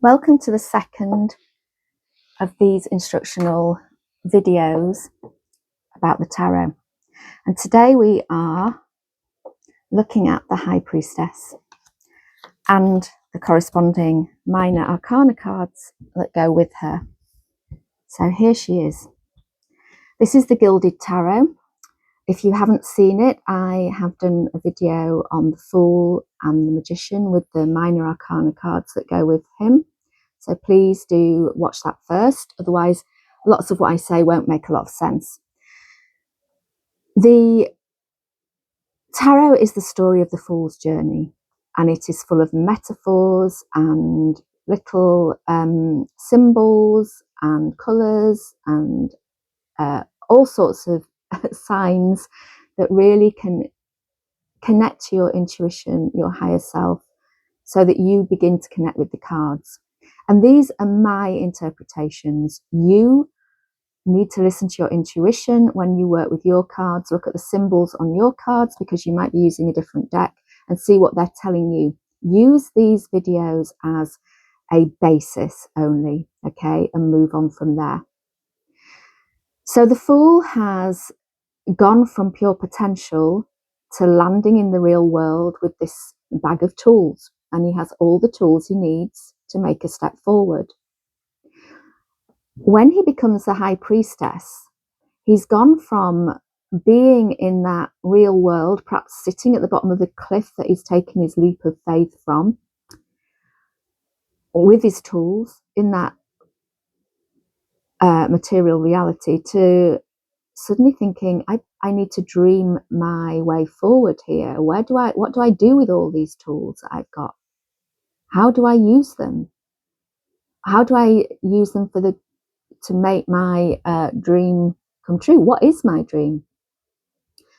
Welcome to the second of these instructional videos about the tarot. And today we are looking at the High Priestess and the corresponding minor arcana cards that go with her. So here she is. This is the Gilded Tarot. If you haven't seen it, I have done a video on the Fool and the Magician with the minor arcana cards that go with him. So please do watch that first. Otherwise, lots of what I say won't make a lot of sense. The tarot is the story of the Fool's journey, and it is full of metaphors and little symbols and colours and all sorts of signs that really can connect to your intuition, your higher self, so that you begin to connect with the cards. And these are my interpretations. You need to listen to your intuition when you work with your cards. Look at the symbols on your cards because you might be using a different deck and see what they're telling you. Use these videos as a basis only, okay, and move on from there. So the Fool has gone from pure potential to landing in the real world with this bag of tools, and he has all the tools he needs to make a step forward. When he becomes the High Priestess, he's gone from being in that real world, perhaps sitting at the bottom of the cliff that he's taken his leap of faith from, with his tools in that material reality, to suddenly thinking, I need to dream my way forward here. What do I do with all these tools that I've got? How do I use them? How do I use them to make my dream come true? What is my dream?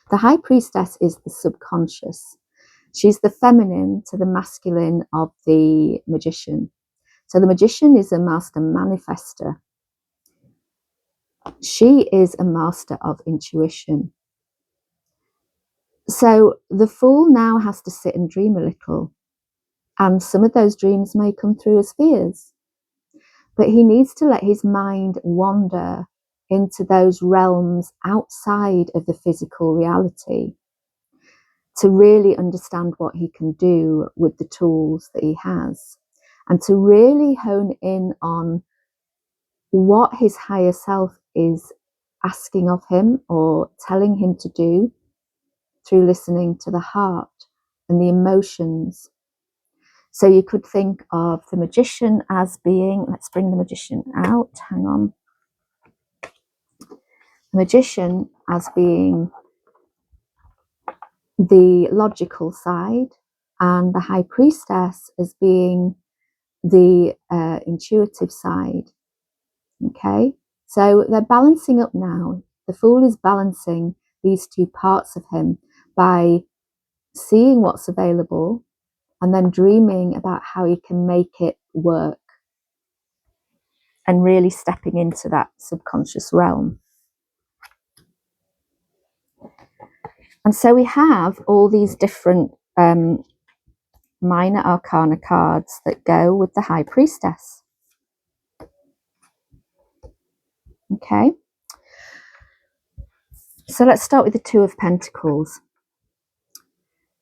The High Priestess is the subconscious. She's the feminine to the masculine of the Magician. So the Magician is a master manifester. She is a master of intuition. So the Fool now has to sit and dream a little. And some of those dreams may come through as fears. But he needs to let his mind wander into those realms outside of the physical reality to really understand what he can do with the tools that he has, and to really hone in on what his higher self is asking of him or telling him to do through listening to the heart and the emotions. So you could think of the Magician as being, let's bring the Magician out, hang on. The Magician as being the logical side, and the High Priestess as being the intuitive side. Okay, so they're balancing up now. The Fool is balancing these two parts of him by seeing what's available and then dreaming about how he can make it work and really stepping into that subconscious realm. And so we have all these different minor arcana cards that go with the High Priestess. Okay, so let's start with the Two of Pentacles.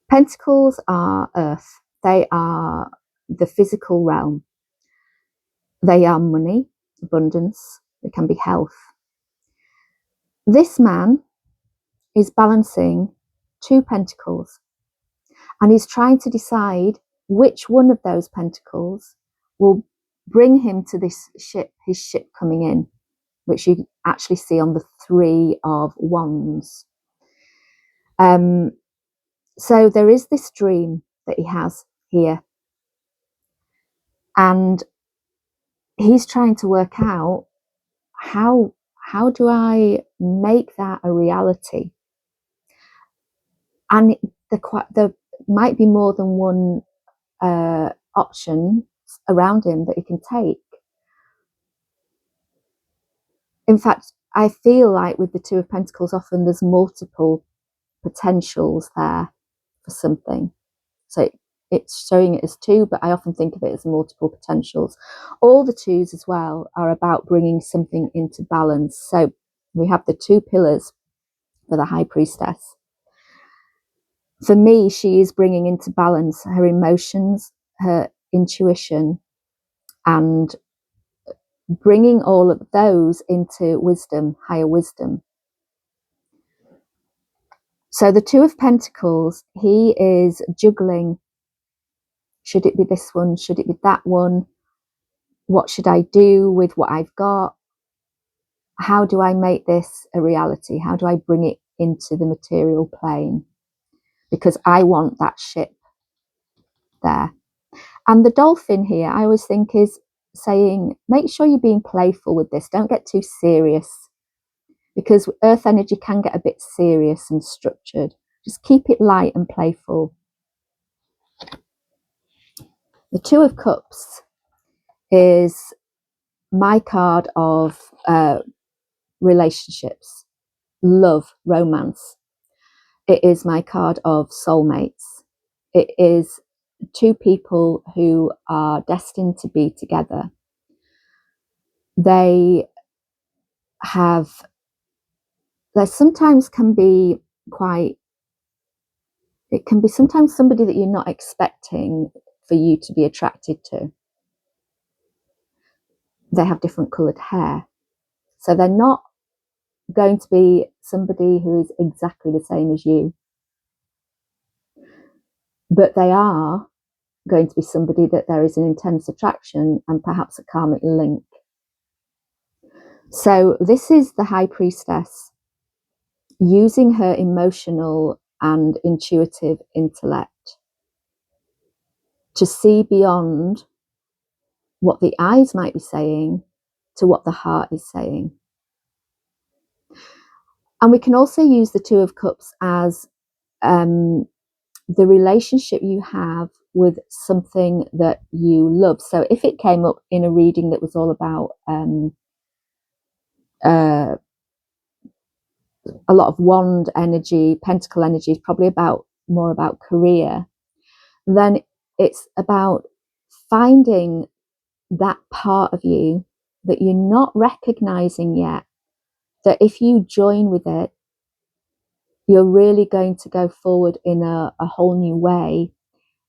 Pentacles are earth. They are the physical realm. They are money, abundance. They can be health. This man is balancing two pentacles, and he's trying to decide which one of those pentacles will bring him to this ship, his ship coming in, which you actually see on the Three of Wands. So there is this dream that he has here, and he's trying to work out how do I make that a reality? And there might be more than one option around him that he can take. In fact, I feel like with the Two of Pentacles, often there's multiple potentials there for something. So it's showing it as two, but I often think of it as multiple potentials. All the twos as well are about bringing something into balance. So we have the two pillars for the High Priestess. For me, she is bringing into balance her emotions, her intuition, and bringing all of those into wisdom, higher wisdom. So the Two of Pentacles, he is juggling. Should it be this one? Should it be that one? What should I do with what I've got? How do I make this a reality? How do I bring it into the material plane? Because I want that ship there. And the dolphin here, I always think, is saying, make sure you're being playful with this. Don't get too serious, because earth energy can get a bit serious and structured. Just keep it light and playful. The Two of Cups is my card of relationships, love, romance. It is my card of soulmates. It is two people who are destined to be together. They sometimes can be quite, it can be sometimes somebody that you're not expecting for you to be attracted to. They have different coloured hair. So they're not going to be somebody who is exactly the same as you. But they are going to be somebody that there is an intense attraction and perhaps a karmic link. So this is the High Priestess using her emotional and intuitive intellect to see beyond what the eyes might be saying to what the heart is saying. And we can also use the Two of Cups as the relationship you have with something that you love. So if it came up in a reading that was all about a lot of wand energy, pentacle energy, is probably more about career, then it's about finding that part of you that you're not recognizing yet, that if you join with it, you're really going to go forward in a whole new way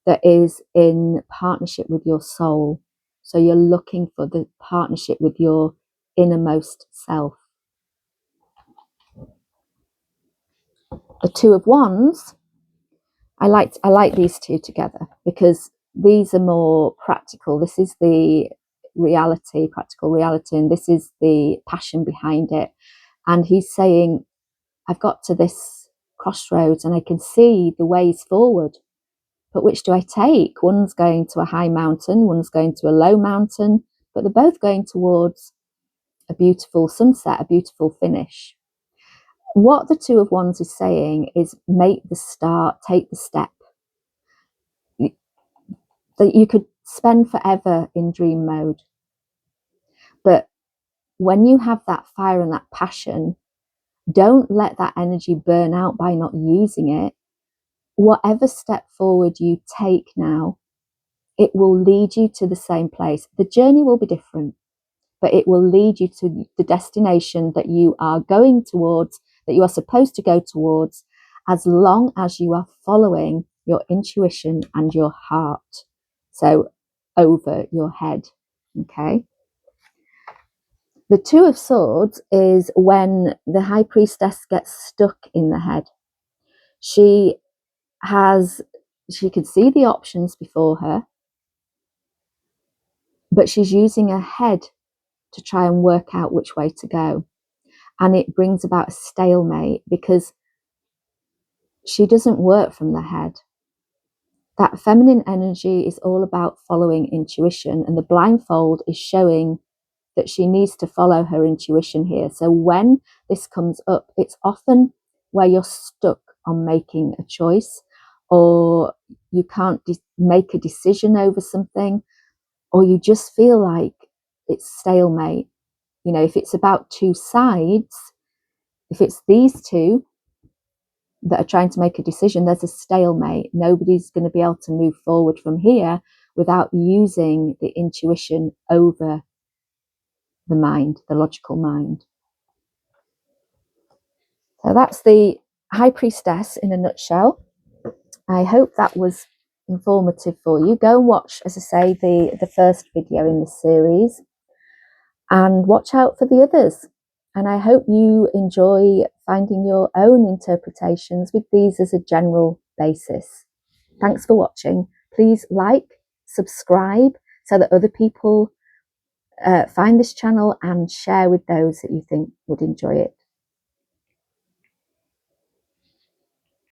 that is in partnership with your soul. So you're looking for the partnership with your innermost self. The Two of Wands, I like these two together because these are more practical. This is the reality, practical reality, and this is the passion behind it. And he's saying, I've got to this crossroads and I can see the ways forward, but which do I take? One's going to a high mountain, one's going to a low mountain, but they're both going towards a beautiful sunset, a beautiful finish. What the Two of Wands is saying is make the start, take the step. That you could spend forever in dream mode, but when you have that fire and that passion, don't let that energy burn out by not using it. Whatever step forward you take now, it will lead you to the same place. The journey will be different, but it will lead you to the destination that you are going towards, that you are supposed to go towards, as long as you are following your intuition and your heart. So over your head, okay? The Two of Swords is when the High Priestess gets stuck in the head. She can see the options before her, but she's using her head to try and work out which way to go. And it brings about a stalemate because she doesn't work from the head. That feminine energy is all about following intuition, and the blindfold is showing that she needs to follow her intuition here. So when this comes up, it's often where you're stuck on making a choice, or you can't make a decision over something, or you just feel like it's stalemate. You know, if it's about two sides, if it's these two, that are trying to make a decision, there's a stalemate. Nobody's going to be able to move forward from here without using the intuition over the mind, the logical mind. So that's the High Priestess in a nutshell. I hope that was informative for you. Go and watch, as I say, the first video in this series, and watch out for the others. And I hope you enjoy finding your own interpretations with these as a general basis. Thanks for watching. Please like, subscribe, so that other people find this channel, and share with those that you think would enjoy it.